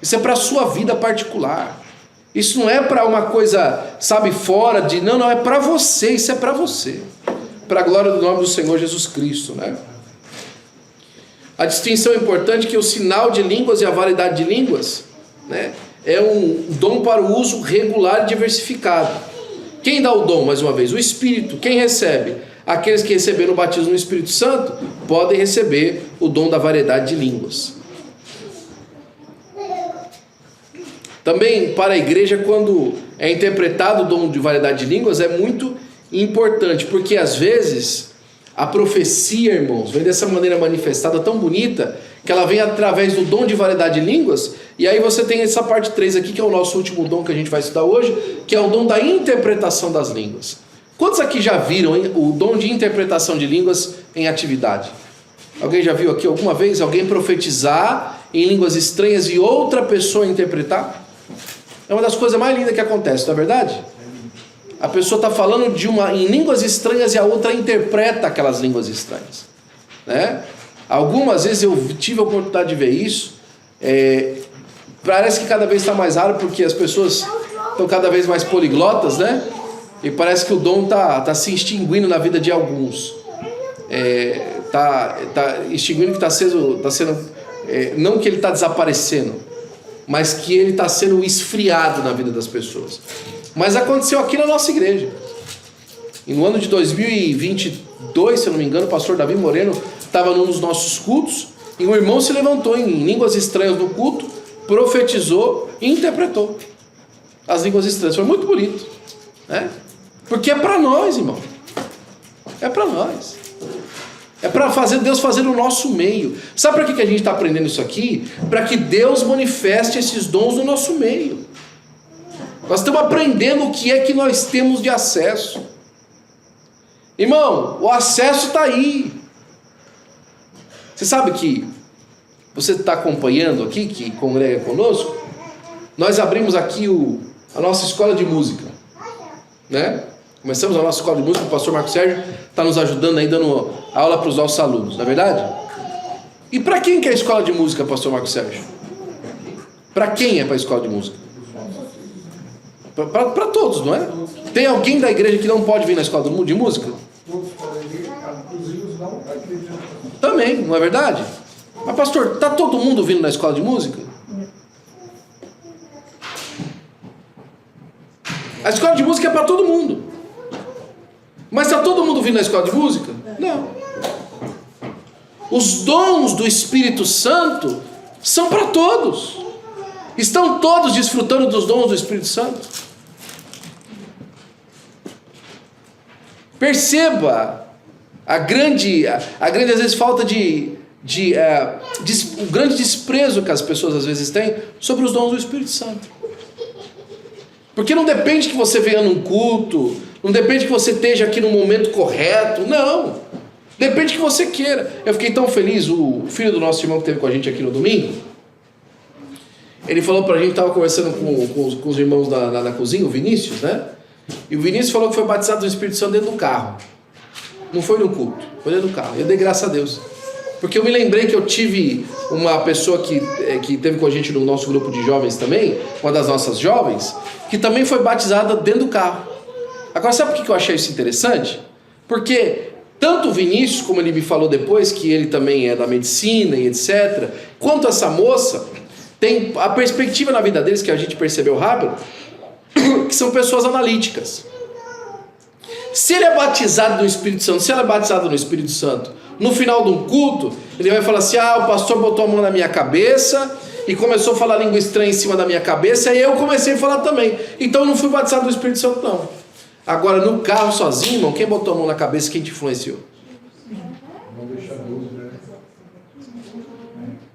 isso é para a sua vida particular. Isso não é para uma coisa, sabe, fora de... Não, é para você, isso é para você. Para a glória do nome do Senhor Jesus Cristo, né? A distinção importante é que o sinal de línguas e a variedade de línguas, né, é um dom para o uso regular e diversificado. Quem dá o dom, mais uma vez? O Espírito. Quem recebe? Aqueles que receberam o batismo no Espírito Santo podem receber o dom da variedade de línguas. Também para a igreja, quando é interpretado o dom de variedade de línguas, é muito importante, porque às vezes a profecia, irmãos, vem dessa maneira manifestada tão bonita, que ela vem através do dom de variedade de línguas, e aí você tem essa parte 3 aqui, que é o nosso último dom que a gente vai estudar hoje, que é o dom da interpretação das línguas. Quantos aqui já viram o dom de interpretação de línguas em atividade? Alguém já viu aqui alguma vez alguém profetizar em línguas estranhas e outra pessoa interpretar? É uma das coisas mais lindas que acontece, não é verdade? A pessoa está falando em línguas estranhas e a outra interpreta aquelas línguas estranhas, né? Algumas vezes eu tive a oportunidade de ver isso. Parece que cada vez está mais raro, porque as pessoas estão cada vez mais poliglotas, né? E parece que o dom está se extinguindo na vida de alguns. Está extinguindo, que está sendo não que ele está desaparecendo, mas que ele está sendo esfriado na vida das pessoas. Mas aconteceu aqui na nossa igreja. E no ano de 2022, se eu não me engano, o pastor Davi Moreno estava num dos nossos cultos, e um irmão se levantou em línguas estranhas no culto, profetizou e interpretou as línguas estranhas. Foi muito bonito, né? Porque é para nós, irmão. É para nós. É para Deus fazer no nosso meio. Sabe para que a gente está aprendendo isso aqui? Para que Deus manifeste esses dons no nosso meio. Nós estamos aprendendo o que é que nós temos de acesso. Irmão, o acesso está aí. Você sabe que você está acompanhando aqui, que congrega conosco? Nós abrimos aqui a nossa escola de música, né? Começamos a nossa escola de música, o pastor Marcos Sérgio está nos ajudando aí, dando aula para os nossos alunos, não é verdade? E para quem que é a escola de música, pastor Marcos Sérgio? Para quem é para a escola de música? Para todos, não é? Tem alguém da igreja que não pode vir na escola de música? Todos podem vir, inclusive os não acreditam. Também, não é verdade? Mas pastor, está todo mundo vindo na escola de música? A escola de música é para todo mundo. Mas está todo mundo vindo na escola de música? Não. Os dons do Espírito Santo são para todos. Estão todos desfrutando dos dons do Espírito Santo? Perceba a grande às vezes falta o grande desprezo que as pessoas às vezes têm sobre os dons do Espírito Santo. Porque não depende que você venha num culto, não depende que você esteja aqui no momento correto, não. Depende que você queira. Eu fiquei tão feliz, o filho do nosso irmão que esteve com a gente aqui no domingo, ele falou pra gente, estava conversando com os irmãos na cozinha, o Vinícius, né? E o Vinícius falou que foi batizado no Espírito Santo dentro do carro. Não foi no culto, foi dentro do carro. Eu dei graças a Deus. Porque eu me lembrei que eu tive uma pessoa que teve com a gente no nosso grupo de jovens também, uma das nossas jovens, que também foi batizada dentro do carro. Agora, sabe por que eu achei isso interessante? Porque tanto o Vinícius, como ele me falou depois, que ele também é da medicina e etc., quanto essa moça, tem a perspectiva na vida deles, que a gente percebeu rápido, que são pessoas analíticas. Se ele é batizado no Espírito Santo, se ela é batizada no Espírito Santo, no final de um culto, ele vai falar assim: o pastor botou a mão na minha cabeça e começou a falar língua estranha em cima da minha cabeça, e eu comecei a falar também. Então eu não fui batizado no Espírito Santo, não. Agora, no carro sozinho, irmão, quem botou a mão na cabeça, quem te influenciou? Não deixar dúvida.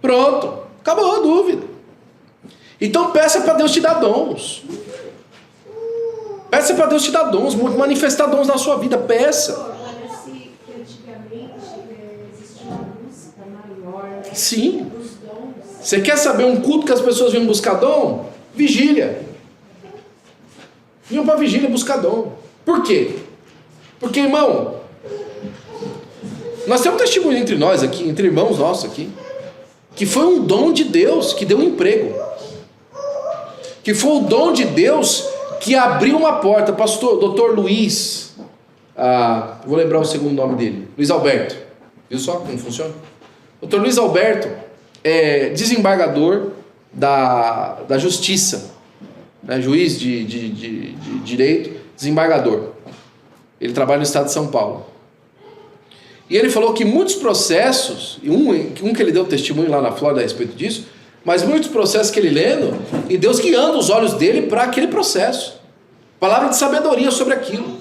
Pronto, acabou a dúvida. Então peça para Deus te dar dons. Peça para Deus te dar dons, manifestar dons na sua vida, peça. Parece que antigamente existia uma busca maior, né? Sim. Dos dons. Você quer saber um culto que as pessoas vêm buscar dom? Vigília. Vinham para vigília buscar dom. Por quê? Porque, irmão, nós temos um testemunho entre nós aqui, entre irmãos nossos aqui, que foi um dom de Deus que deu um emprego. Que foi o dom de Deus que abriu uma porta. Pastor, doutor Luiz, vou lembrar o segundo nome dele, Luiz Alberto. Viu só como funciona? Doutor Luiz Alberto é desembargador da Justiça, né? Juiz de direito, desembargador. Ele trabalha no estado de São Paulo. E ele falou que muitos processos, e um que ele deu testemunho lá na Flórida a respeito disso, mas muitos processos que ele lendo, e Deus guiando os olhos dele para aquele processo. Palavra de sabedoria sobre aquilo.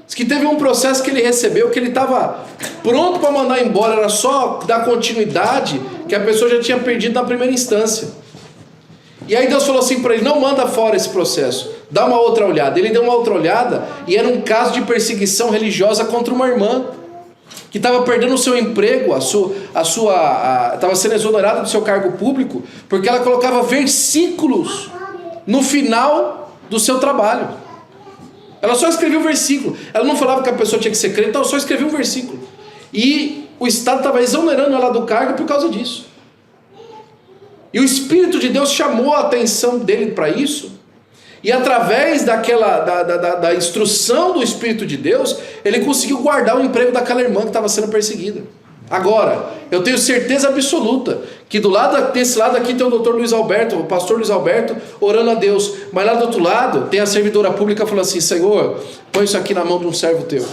Diz que teve um processo que ele recebeu, que ele estava pronto para mandar embora, era só dar continuidade, que a pessoa já tinha perdido na primeira instância. E aí Deus falou assim para ele: não manda fora esse processo, dá uma outra olhada. Ele deu uma outra olhada, e era um caso de perseguição religiosa contra uma irmã, que estava perdendo o seu emprego, estava sendo exonerada do seu cargo público, porque ela colocava versículos no final do seu trabalho. Ela só escrevia um versículo. Ela não falava que a pessoa tinha que ser crente, ela só escrevia um versículo. E o Estado estava exonerando ela do cargo por causa disso. E o Espírito de Deus chamou a atenção dele para isso. E através da instrução do Espírito de Deus, ele conseguiu guardar o emprego daquela irmã que estava sendo perseguida. Agora, eu tenho certeza absoluta que desse lado aqui tem o doutor Luiz Alberto, o pastor Luiz Alberto, orando a Deus. Mas lá do outro lado tem a servidora pública falando assim: Senhor, põe isso aqui na mão de um servo teu.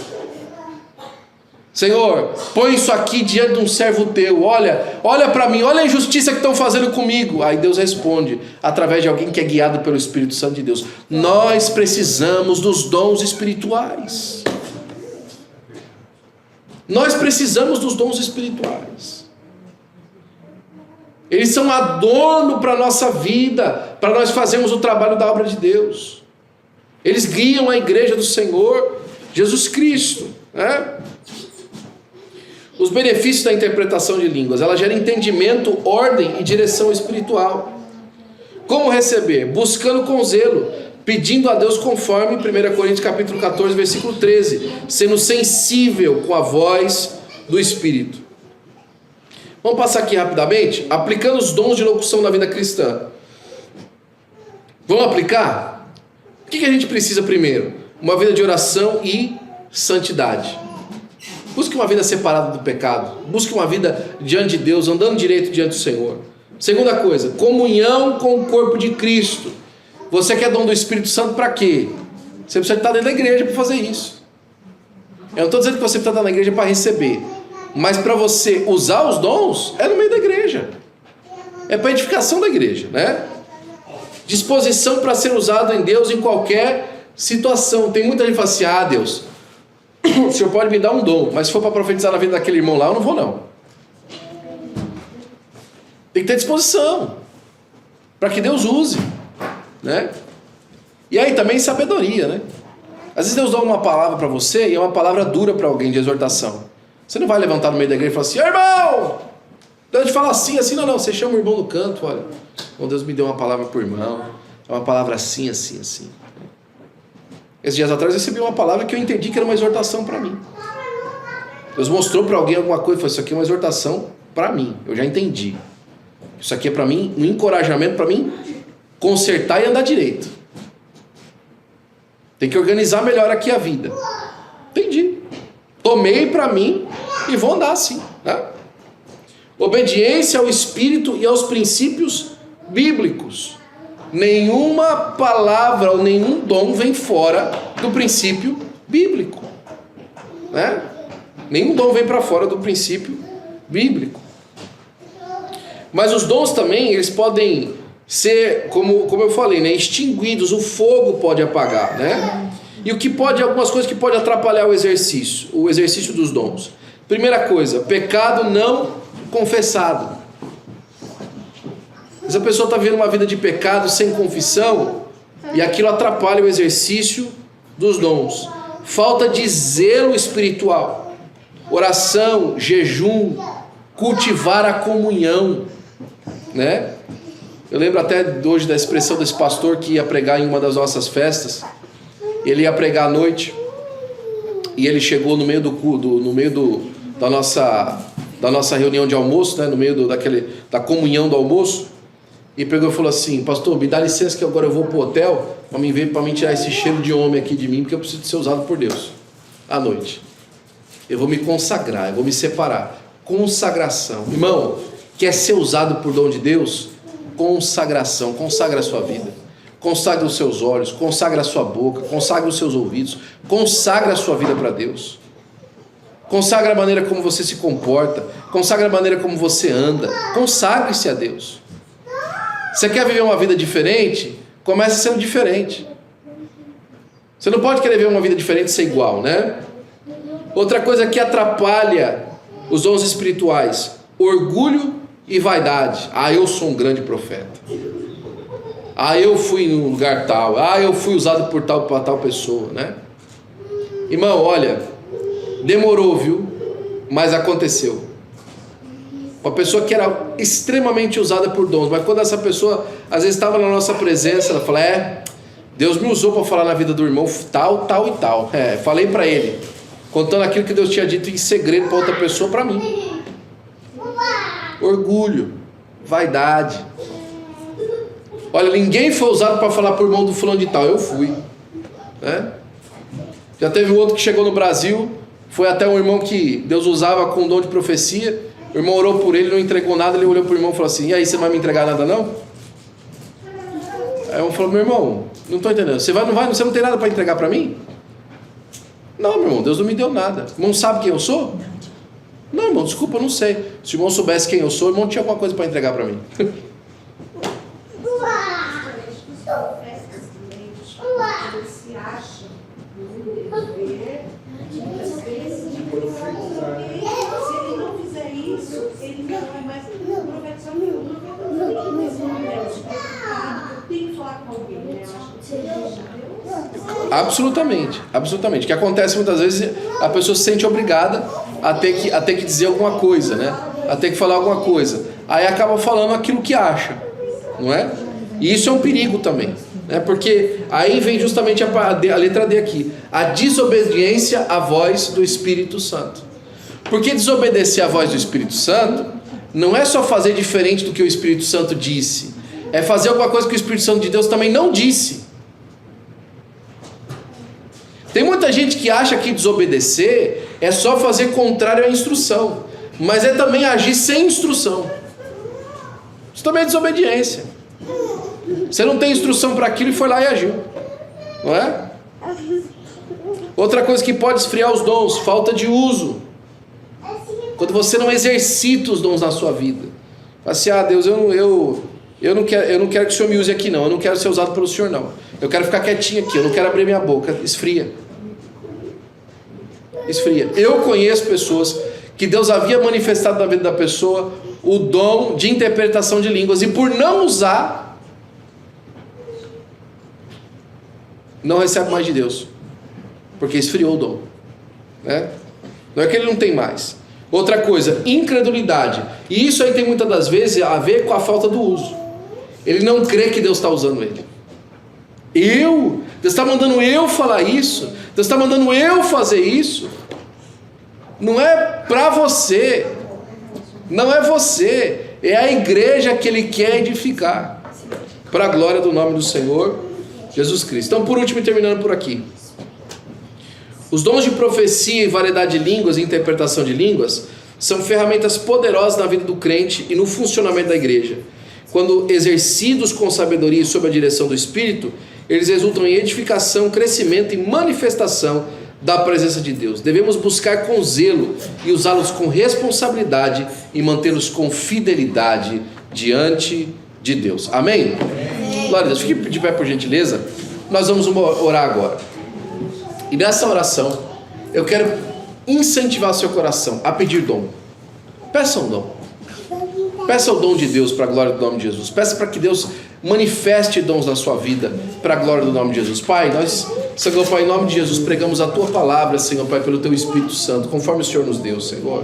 Senhor, põe isso aqui diante de um servo teu. Olha para mim, olha a injustiça que estão fazendo comigo. Aí Deus responde através de alguém que é guiado pelo Espírito Santo de Deus. Nós precisamos dos dons espirituais. Nós precisamos dos dons espirituais. Eles são adorno para a nossa vida, para nós fazermos o trabalho da obra de Deus. Eles guiam a igreja do Senhor Jesus Cristo, né? Os benefícios da interpretação de línguas: ela gera entendimento, ordem e direção espiritual. Como receber? Buscando com zelo, pedindo a Deus conforme 1 Coríntios capítulo 14, versículo 13, sendo sensível com a voz do Espírito. Vamos passar aqui rapidamente, aplicando os dons de locução na vida cristã. Vamos aplicar? O que a gente precisa primeiro? Uma vida de oração e santidade. Busque uma vida separada do pecado. Busque uma vida diante de Deus, andando direito diante do Senhor. Segunda coisa, comunhão com o corpo de Cristo. Você quer dom do Espírito Santo para quê? Você precisa estar dentro da igreja para fazer isso. Eu não estou dizendo que você precisa estar na igreja para receber, mas para você usar os dons, é no meio da igreja. É para edificação da igreja, né? Disposição para ser usado em Deus em qualquer situação. Tem muita gente que fala assim, ah, Deus, o Senhor pode me dar um dom, mas se for para profetizar na vida daquele irmão lá, eu não vou não. Tem que ter disposição para que Deus use, né? E aí também sabedoria, né? Às vezes Deus dá uma palavra para você e é uma palavra dura para alguém de exortação. Você não vai levantar no meio da igreja e falar assim, irmão, Deus te fala assim, assim, não, você chama o irmão no canto, olha, bom, Deus me deu uma palavra para o irmão, é uma palavra assim, assim, assim. Esses dias atrás eu recebi uma palavra que eu entendi que era uma exortação para mim. Deus mostrou para alguém alguma coisa e falou, isso aqui é uma exortação para mim, eu já entendi. Isso aqui é para mim um encorajamento para mim consertar e andar direito. Tem que organizar melhor aqui a vida. Entendi. Tomei para mim e vou andar assim, né? Obediência ao Espírito e aos princípios bíblicos. Nenhuma palavra ou nenhum dom vem fora do princípio bíblico, né? Nenhum dom vem para fora do princípio bíblico. Mas os dons também, eles podem ser, como eu falei, né, extinguidos, o fogo pode apagar, né? E o que pode, algumas coisas que podem atrapalhar o exercício dos dons. Primeira coisa, pecado não confessado. Se a pessoa está vivendo uma vida de pecado sem confissão, e aquilo atrapalha o exercício dos dons. Falta de zelo espiritual, oração, jejum, cultivar a comunhão, né? Eu lembro até de hoje da expressão desse pastor que ia pregar em uma das nossas festas. Ele ia pregar à noite e ele chegou no meio da nossa reunião de almoço, né? No meio da comunhão do almoço, e pegou e falou assim, pastor, me dá licença que agora eu vou pro hotel para mim tirar esse cheiro de homem aqui de mim, porque eu preciso de ser usado por Deus à noite. Eu vou me consagrar, eu vou me separar. Consagração. Irmão, quer ser usado por dom de Deus? Consagração. Consagra a sua vida, consagra os seus olhos, consagra a sua boca, consagra os seus ouvidos, consagra a sua vida para Deus, consagra a maneira como você se comporta, consagra a maneira como você anda, consagre-se a Deus. Você quer viver uma vida diferente? Comece sendo diferente. Você não pode querer viver uma vida diferente e ser igual, né? Outra coisa que atrapalha os dons espirituais, orgulho e vaidade. Ah, eu sou um grande profeta. Ah, eu fui num lugar tal. Ah, eu fui usado por tal pessoa, né? Irmão, olha, demorou, viu? Mas aconteceu. Uma pessoa que era extremamente usada por dons, mas quando essa pessoa às vezes estava na nossa presença, ela fala, Deus me usou para falar na vida do irmão tal, tal e tal. Falei para ele, contando aquilo que Deus tinha dito em segredo para outra pessoa, para mim. Orgulho, vaidade. Olha, ninguém foi usado para falar para o irmão do fulano de tal, eu fui, né? Já teve um outro que chegou no Brasil, foi até um irmão que Deus usava com dom de profecia. O irmão orou por ele, não entregou nada. Ele olhou para o irmão e falou assim, e aí, você não vai me entregar nada não? Aí eu falei, meu irmão, não estou entendendo, você não tem nada para entregar para mim? Não, meu irmão, Deus não me deu nada. O irmão sabe quem eu sou? Não, irmão, desculpa, eu não sei. Se o irmão soubesse quem eu sou, o irmão tinha alguma coisa para entregar para mim. Se acha no dever, muitas vezes, de profetizar. Se ele não fizer isso, ele não vai mais profetizar nenhum. Eu tenho que falar com alguém, né? Absolutamente, absolutamente. O que acontece muitas vezes, a pessoa se sente obrigada a ter que dizer alguma coisa, né? A ter que falar alguma coisa. Aí acaba falando aquilo que acha, não é? E isso é um perigo também, né? Porque aí vem justamente a letra D aqui, a desobediência à voz do Espírito Santo. Porque desobedecer à voz do Espírito Santo não é só fazer diferente do que o Espírito Santo disse, é fazer alguma coisa que o Espírito Santo de Deus também não disse. Tem muita gente que acha que desobedecer é só fazer contrário à instrução, mas é também agir sem instrução. Isso também é desobediência. Você não tem instrução para aquilo e foi lá e agiu, não é? Outra coisa que pode esfriar os dons, falta de uso. Quando você não exercita os dons na sua vida. Fala assim, Deus, eu não quero que o Senhor me use aqui não, eu não quero ser usado pelo Senhor não. Eu quero ficar quietinho aqui, eu não quero abrir minha boca. Esfria. Eu conheço pessoas que Deus havia manifestado na vida da pessoa o dom de interpretação de línguas, e por não usar, não recebe mais de Deus, porque esfriou o dom, né? Não é que ele não tem mais. Outra coisa, incredulidade, e isso aí tem muitas das vezes a ver com a falta do uso. Ele não crê que Deus está usando ele. Deus está mandando eu falar isso, Deus está mandando eu fazer isso. Não é para você, não é você, é a igreja que Ele quer edificar, para a glória do nome do Senhor Jesus Cristo. Então, por último, terminando por aqui, os dons de profecia e variedade de línguas e interpretação de línguas são ferramentas poderosas na vida do crente e no funcionamento da igreja. Quando exercidos com sabedoria e sob a direção do Espírito, eles resultam em edificação, crescimento e manifestação da presença de Deus. Devemos buscar com zelo e usá-los com responsabilidade e mantê-los com fidelidade diante de Deus. Amém? Glória a Deus. Fique de pé, por gentileza. Nós vamos orar agora. E nessa oração, eu quero incentivar seu coração a pedir dom. Peça um dom. Peça o dom de Deus para a glória do nome de Jesus. Peça para que Deus manifeste dons na sua vida para a glória do nome de Jesus. Pai, nós, Senhor Pai, em nome de Jesus, pregamos a Tua palavra, Senhor Pai, pelo Teu Espírito Santo, conforme o Senhor nos deu, Senhor.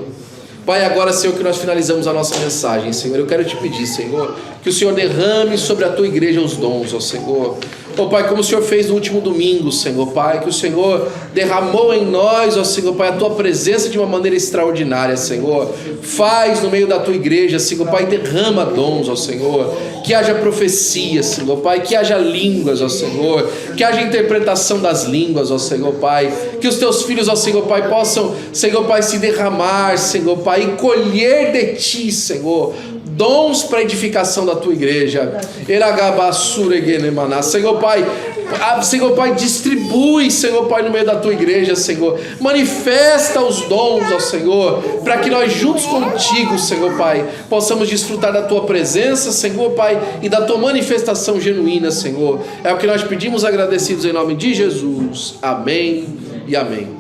Pai, agora, Senhor, que nós finalizamos a nossa mensagem, Senhor, eu quero te pedir, Senhor, que o Senhor derrame sobre a Tua igreja os dons, ó Senhor. Ó Pai, como o Senhor fez no último domingo, Senhor Pai, que o Senhor derramou em nós, ó Senhor Pai, a Tua presença de uma maneira extraordinária, Senhor. Faz no meio da Tua igreja, Senhor Pai, derrama dons, ó Senhor. Que haja profecia, Senhor Pai, que haja línguas, ó Senhor, que haja interpretação das línguas, ó Senhor Pai, que os Teus filhos, ó Senhor Pai, possam, Senhor Pai, se derramar, Senhor Pai, e colher de Ti, Senhor, dons para a edificação da Tua igreja. Senhor Pai, distribui, Senhor Pai, no meio da Tua igreja, Senhor, manifesta os dons, ó Senhor, para que nós juntos contigo, Senhor Pai, possamos desfrutar da Tua presença, Senhor Pai, e da Tua manifestação genuína, Senhor. É o que nós pedimos agradecidos em nome de Jesus. Amém e amém.